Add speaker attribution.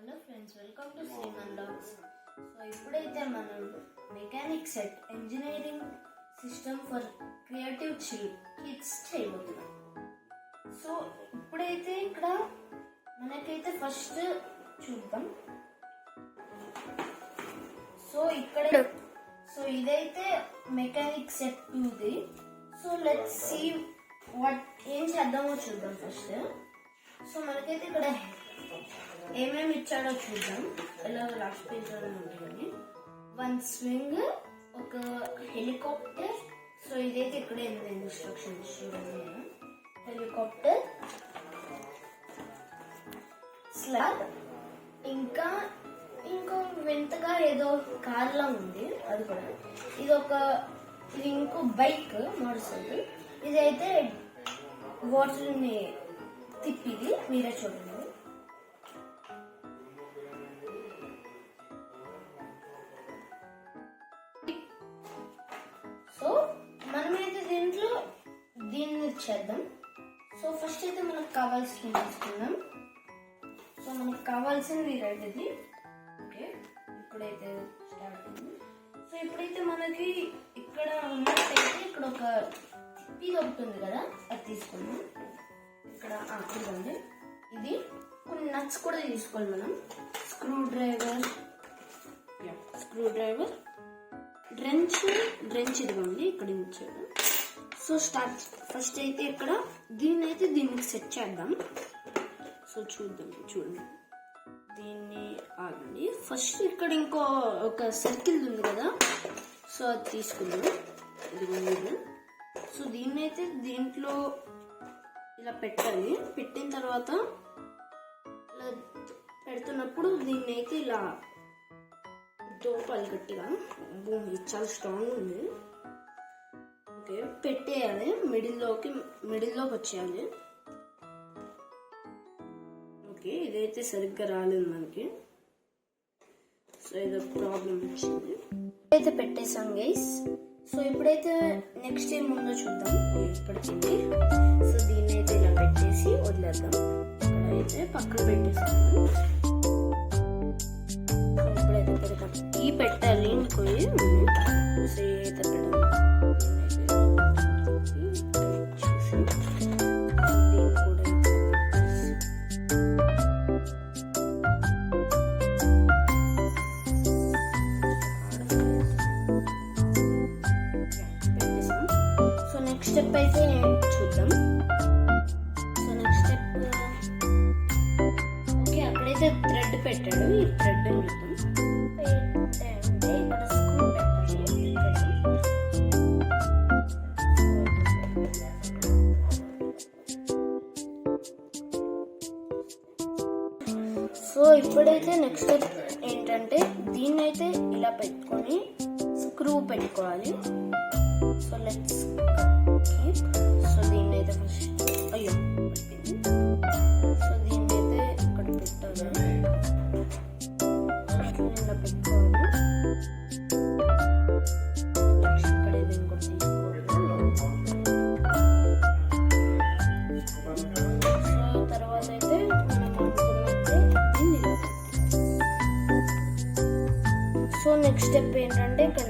Speaker 1: Hello friends, welcome to Sriman logs. So ఇప్పుడైతే మనం mechanic set engineering system for creative kids చేయబోతున్నాం. So ఇప్పుడైతే ఇక్కడ మనకైతే ఫస్ట్ చూద్దాం. సో ఇదైతే మెకానిక్ సెట్ 2ది. సో లెట్స్ సీ ఏం చేద్దామో చూద్దాం ఫస్ట్. సో మనకైతే ఇక్కడ ఏమేమి ఇచ్చాడో చూద్దాం. ఎలా లాస్ట్ పేజ్ ఉంటుంది. 1 స్వింగ్, ఒక హెలికాప్టర్. సో ఇదైతే ఇక్కడే ఇన్స్ట్రక్షన్స్ చూడండి. హెలికాప్టర్, స్లాబ్, ఇంకా వింతగా ఏదో కార్ లా ఉంది అది కూడా. ఇది ఇంకో బైక్ మోటార్ సైకిల్. ఇదైతే వాటర్ని తిప్పిది, మీరే చూడండి. సో మనమైతే దీన్ని చేద్దాం. సో ఫస్ట్ అయితే మనకు కావాల్సింది తీసుకుందాం. సో మనకు కావాల్సింది ఇది. ఓకే, ఇప్పుడైతే స్టార్ట్ అయింది. సో ఇప్పుడైతే మనకి ఇక్కడ ఉన్నట్టయితే ఇక్కడ ఒక తిప్పి దొరుకుతుంది కదా, అది తీసుకుందాం. ఇక్కడ చూడండి, ఇది కొన్ని నట్స్ కూడా తీసుకోవాలి మనం. స్క్రూ డ్రైవర్, డ్రెంచ్ ఇదిగోండి ఇక్కడ ఇచ్చాడు. సో ఫస్ట్ అయితే ఇక్కడ దీనికి సెట్ చేద్దాం. సో చూడండి, దీన్ని ఆగండి. ఫస్ట్ ఇక్కడ ఒక సర్కిల్ ఉంది కదా, సో అది తీసుకుందాం. ఇదిగోండి. సో దీంట్లో ఇలా పెట్టాలి. పెట్టిన తర్వాత ఇలా పెడుతున్నప్పుడు దీన్ని అయితే ఇలా తోపాలి గట్టిగా. భూమి చాలా స్ట్రాంగ్ ఉంది. ఓకే, పెట్టేయాలి. మిడిల్లోకి వచ్చేయాలి. ఓకే, ఇదైతే సరిగ్గా రాలేదు మనకి. సో ఏదో ప్రాబ్లం వచ్చింది. అయితే పెట్టేసాం గైస్. సో ఇప్పుడైతే నెక్స్ట్ ఏముందో చూద్దాం. ఇప్పటికి సో దీన్ని అయితే ఇలా పెట్టేసి వదిలేద్దాం. ఇక్కడైతే పక్కన పెట్టేసాము. ఇప్పుడైతే పెడతాం. ఈ పెట్టాలి ఇంకోయి. సో అయితే పెడదాం. స్టెప్ అయితే చూద్దాం. సో నెక్స్ట్ స్టెప్, ఓకే, అక్కడైతే థ్రెడ్ పెట్టాడు. ఈ థ్రెడ్ చూద్దాం. ఇక్కడ స్క్రూ పెట్టాలి. సో ఇప్పుడైతే నెక్స్ట్ స్టెప్ ఏంటంటే దీన్నైతే ఇలా పెట్టుకొని స్క్రూ పెట్టుకోవాలి. సో లెట్స్ సో దీన్ని అయితే ఫస్ట్ సో దీన్ని అయితే ఇక్కడ పెట్టాలి. ఇలా పెట్టుకోవాలి. నెక్స్ట్ ఇక్కడ ఇది ఇంకోటి తీసుకోవాలి. సో తర్వాత అయితే మనం అనుకున్నట్టే దీన్ని ఇలా పెట్టాలి. సో నెక్స్ట్ స్టెప్ ఏంటంటే ఇక్కడ